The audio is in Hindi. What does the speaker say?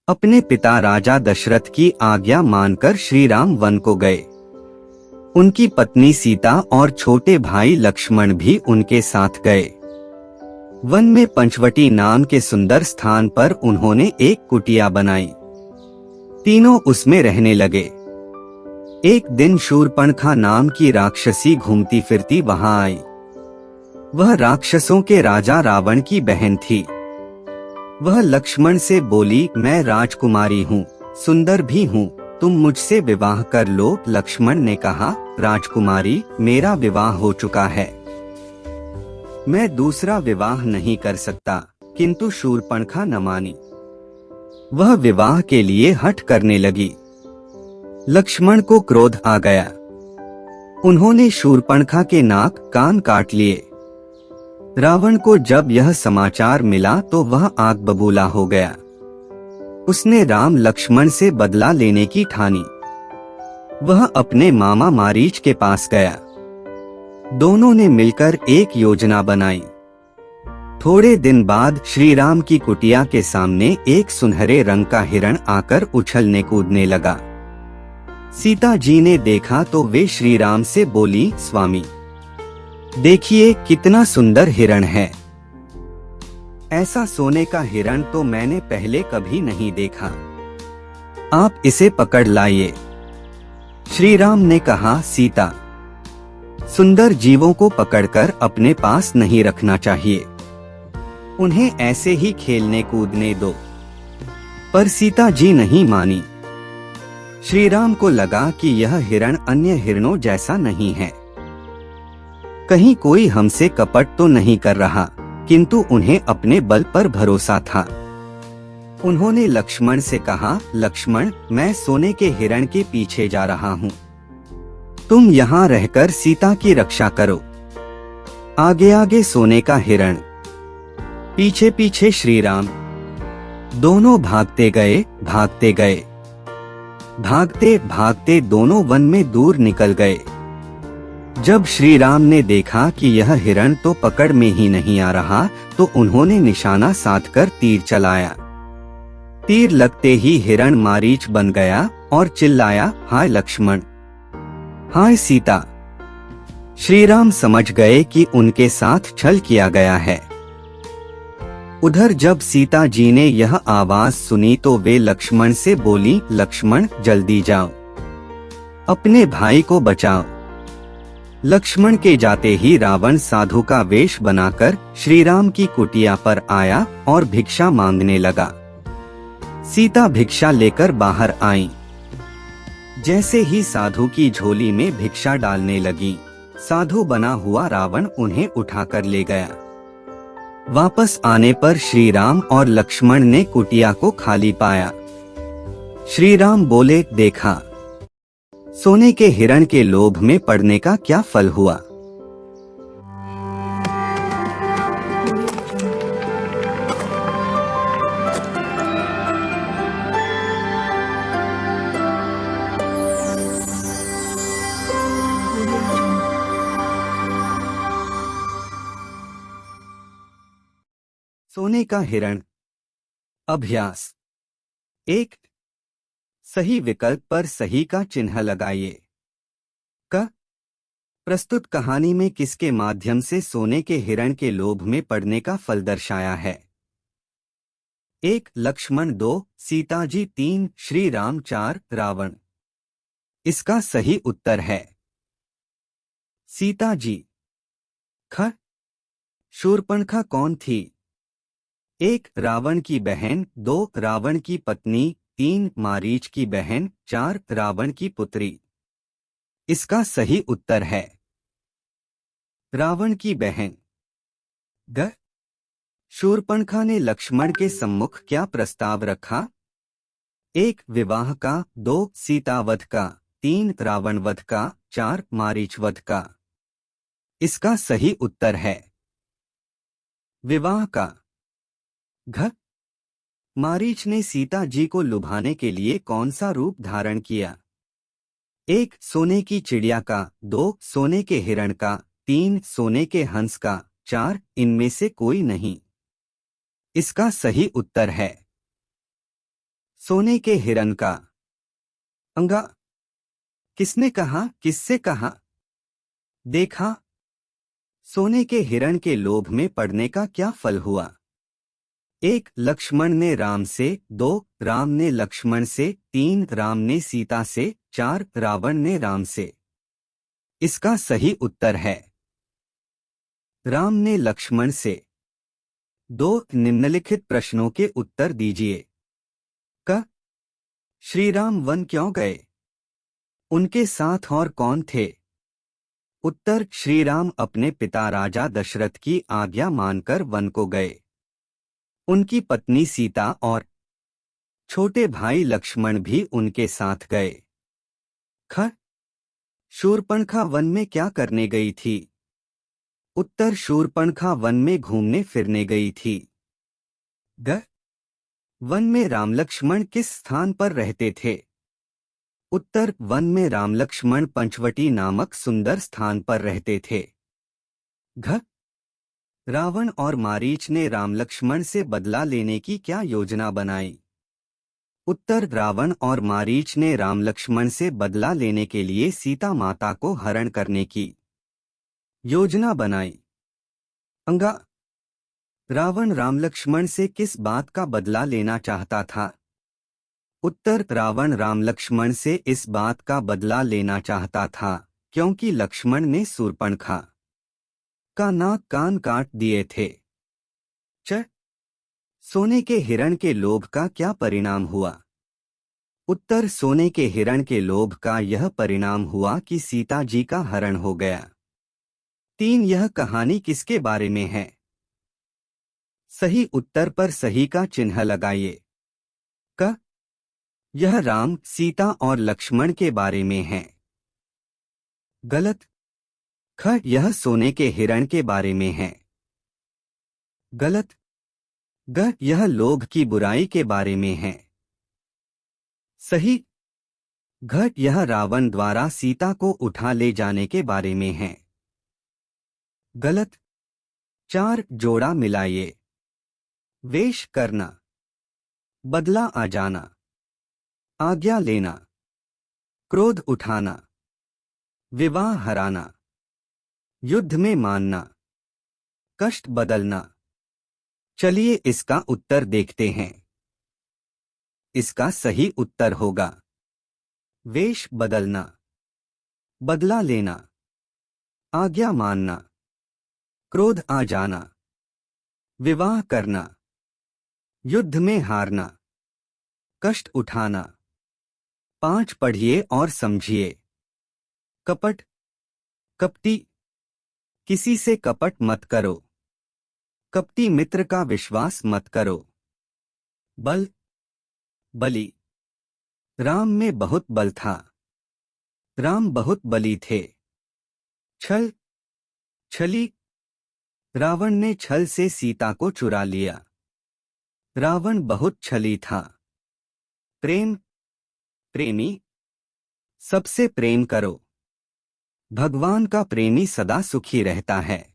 अपने पिता राजा दशरथ की आज्ञा मानकर श्री राम वन को गए। उनकी पत्नी सीता और छोटे भाई लक्ष्मण भी उनके साथ गए। वन में पंचवटी नाम के सुंदर स्थान पर उन्होंने एक कुटिया बनाई। तीनों उसमें रहने लगे। एक दिन शूर्पणखा नाम की राक्षसी घूमती फिरती वहां आई। वह राक्षसों के राजा रावण की बहन थी। वह लक्ष्मण से बोली, मैं राजकुमारी हूँ, सुंदर भी हूँ, तुम मुझसे विवाह कर लो। लक्ष्मण ने कहा, राजकुमारी, मेरा विवाह हो चुका है, मैं दूसरा विवाह नहीं कर सकता। किंतु शूर्पणखा न मानी। वह विवाह के लिए हठ करने लगी। लक्ष्मण को क्रोध आ गया। उन्होंने शूर्पणखा के नाक कान काट लिए। रावण को जब यह समाचार मिला तो वह आग बबूला हो गया। उसने राम लक्ष्मण से बदला लेने की ठानी। वह अपने मामा मारीच के पास गया। दोनों ने मिलकर एक योजना बनाई। थोड़े दिन बाद श्री राम की कुटिया के सामने एक सुनहरे रंग का हिरण आकर उछलने कूदने लगा। सीता जी ने देखा तो वे श्री राम से बोली, स्वामी, देखिए कितना सुंदर हिरण है। ऐसा सोने का हिरण तो मैंने पहले कभी नहीं देखा। आप इसे पकड़ लाइए। श्री राम ने कहा, सीता, सुंदर जीवों को पकड़कर अपने पास नहीं रखना चाहिए, उन्हें ऐसे ही खेलने कूदने दो। पर सीता जी नहीं मानी। श्री राम को लगा कि यह हिरण अन्य हिरणों जैसा नहीं है, कहीं कोई हमसे कपट तो नहीं कर रहा, किंतु उन्हें अपने बल पर भरोसा था। उन्होंने लक्ष्मण से कहा, लक्ष्मण, मैं सोने के हिरण के पीछे जा रहा हूँ, तुम यहाँ रहकर सीता की रक्षा करो। आगे आगे सोने का हिरण, पीछे पीछे श्री राम। दोनों भागते गए, भागते गए। भागते भागते दोनों वन में दूर निकल गए। जब श्री राम ने देखा कि यह हिरण तो पकड़ में ही नहीं आ रहा, तो उन्होंने निशाना साधकर तीर चलाया। तीर लगते ही हिरण मारीच बन गया और चिल्लाया, हाय लक्ष्मण, हाय सीता। श्री राम समझ गए कि उनके साथ छल किया गया है। उधर जब सीता जी ने यह आवाज सुनी तो वे लक्ष्मण से बोली, लक्ष्मण, जल्दी जाओ, अपने भाई को बचाओ। लक्ष्मण के जाते ही रावण साधु का वेश बनाकर श्री राम की कुटिया पर आया और भिक्षा मांगने लगा। सीता भिक्षा लेकर बाहर आईं। जैसे ही साधु की झोली में भिक्षा डालने लगी, साधु बना हुआ रावण उन्हें उठाकर ले गया। वापस आने पर श्री राम और लक्ष्मण ने कुटिया को खाली पाया। श्री राम बोले, देखा, सोने के हिरण के लोभ में पड़ने का क्या फल हुआ। सोने का हिरण। अभ्यास 1। सही विकल्प पर सही का चिन्ह लगाइए। क। प्रस्तुत कहानी में किसके माध्यम से सोने के हिरण के लोभ में पड़ने का फल दर्शाया है। 1 लक्ष्मण, 2 सीता जी, 3 श्री राम, 4 रावण। इसका सही उत्तर है सीता जी। ख। शूर्पणखा कौन थी। 1 रावण की बहन, 2 रावण की पत्नी, 3 मारीच की बहन, 4 रावण की पुत्री। इसका सही उत्तर है रावण की बहन। ग। शूर्पणखा ने लक्ष्मण के सम्मुख क्या प्रस्ताव रखा। 1 विवाह का, 2 सीता वध का, 3 रावण वध का, 4 मारीच वध का। इसका सही उत्तर है विवाह का। घ। मारीच ने सीता जी को लुभाने के लिए कौन सा रूप धारण किया। 1 सोने की चिड़िया का, 2 सोने के हिरण का, 3 सोने के हंस का, 4 इनमें से कोई नहीं। इसका सही उत्तर है सोने के हिरण का। अंगा। किसने कहा, किससे कहा? देखा। सोने के हिरण के लोभ में पड़ने का क्या फल हुआ? 1 लक्ष्मण ने राम से, 2 राम ने लक्ष्मण से, 3 राम ने सीता से, 4 रावण ने राम से। इसका सही उत्तर है राम ने लक्ष्मण से। 2 निम्नलिखित प्रश्नों के उत्तर दीजिए। क श्री राम वन क्यों गए? उनके साथ और कौन थे? उत्तर, श्री राम अपने पिता राजा दशरथ की आज्ञा मानकर वन को गए। उनकी पत्नी सीता और छोटे भाई लक्ष्मण भी उनके साथ गए। ख शूर्पणखा वन में क्या करने गई थी? उत्तर, शूर्पणखा वन में घूमने फिरने गई थी। ग वन में राम लक्ष्मण किस स्थान पर रहते थे? उत्तर, वन में राम लक्ष्मण पंचवटी नामक सुंदर स्थान पर रहते थे। घ रावण और मारीच ने राम लक्ष्मण से बदला लेने की क्या योजना बनाई? उत्तर, रावण और मारीच ने राम लक्ष्मण से बदला लेने के लिए सीता माता को हरण करने की योजना बनाई। अंगा। रावण राम लक्ष्मण से किस बात का बदला लेना चाहता था? उत्तर, रावण राम लक्ष्मण से इस बात का बदला लेना चाहता था क्योंकि लक्ष्मण ने शूर्पणखा का नाक कान काट दिए थे। च सोने के हिरण के लोभ का क्या परिणाम हुआ? उत्तर, सोने के हिरण के लोभ का यह परिणाम हुआ कि सीता जी का हरण हो गया। 3 यह कहानी किसके बारे में है? सही उत्तर पर सही का चिन्ह लगाइए। क यह राम, सीता और लक्ष्मण के बारे में है। गलत। ख यह सोने के हिरण के बारे में है। गलत। ग यह लोभ की बुराई के बारे में है। सही। घ यह रावण द्वारा सीता को उठा ले जाने के बारे में है। गलत। 4 जोड़ा मिलाइए। वेश करना, बदला आ जाना, आज्ञा लेना, क्रोध उठाना, विवाह हराना, युद्ध में मानना, कष्ट बदलना। चलिए इसका उत्तर देखते हैं। इसका सही उत्तर होगा वेश बदलना, बदला लेना, आज्ञा मानना, क्रोध आ जाना, विवाह करना, युद्ध में हारना, कष्ट उठाना। 5 पढ़िए और समझिए। कपट, कपटी, किसी से कपट मत करो। कपटी मित्र का विश्वास मत करो। बल, बलि, राम में बहुत बल था। राम बहुत बली थे। छल, छली, रावण ने छल से सीता को चुरा लिया। रावण बहुत छली था। प्रेम, प्रेमी, सबसे प्रेम करो। भगवान का प्रेमी सदा सुखी रहता है।